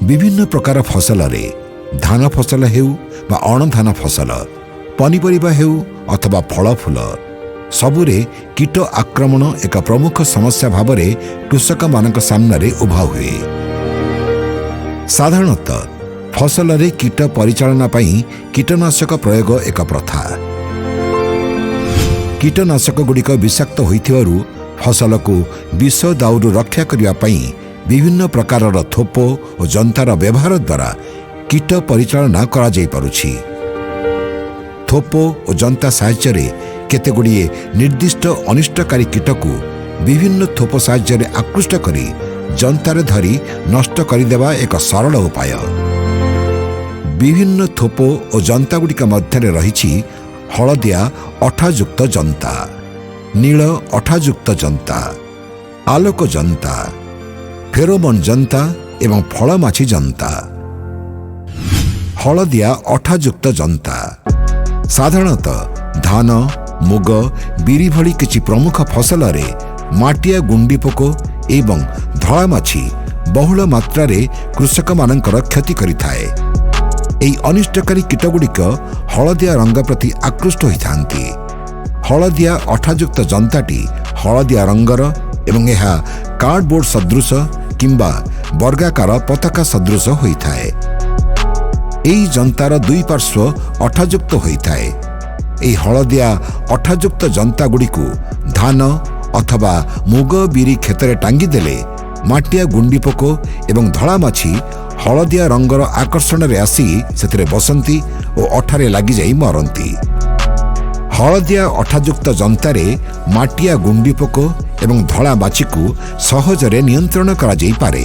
विभिन्न प्रकार फसल धान फसल हेउ बा अणधान फसल पनीपरिबा हेउ अथवा फल फूल सबुरे कीट आक्रमण एक प्रमुख समस्या भाव कृषक मानक सामने उभा हुए। साधारणतः फसल रे कीट परिचालना पई कीटनाशक प्रयोग एक प्रथा। कीटनाशक गुड़िक विषाक्त होइथिबारु फसल को विष दाउरु रक्षा करिया पई विभिन्न प्रकार थोप और जंतार व्यवहार द्वारा कीट परिचालना करा जाई पारुछि। थोप और जंता साहाय्य केतेगुड़िए निर्दिष्ट अनिष्टकारी कीट को विभिन्न थोप साहाय्य आकृष्ट करी जंतारे धरी नष्ट करदेवा एक सरल उपाय। विभिन्न थोप और जंता गुड़िक मध्य रही हलदिया अठायुक्त जंता, नील अठायुक्त जंता, आलोक जंता, फेरोमोन जंता एवं फलमाछी जंता। हलदिया अठायुक्त जंता साधारणतः धान मुग बिरी भली किछि प्रमुख फसल रे माटिया गुंडी पोक एवं धଳାमाछी बहुल मात्रा रे कृषक मानकर क्षति करिथाए। एई अनिष्टकारी कीटगुड़िक हलदिया रंग प्रति आकृष्ट होइथांती। हलदिया अठायुक्त जंताटी हलदिया रंगर एवं यह कार्डबोर्ड सदृश किंबा वर्गाकार पताका सदृश होइथाए। एई जंतार दुई पार्श्व अठायुक्त होइथाए। एई हलदिया अठायुक्त जंता गुड़िकु धान अथवा मुग बिरी क्षेत्र टांगी देले माटिया गुंडी पोक एवं धଳାमाछी हलदिया रंगर आकर्षण रे आसी सेतरे बसंती और अठारे लागि जाई मरंती। हलदिया अठायुक्त जंतारे माटिया गुंडी पोक एवं धଳାमाछी को सहजरे नियंत्रण करा जाई पारे।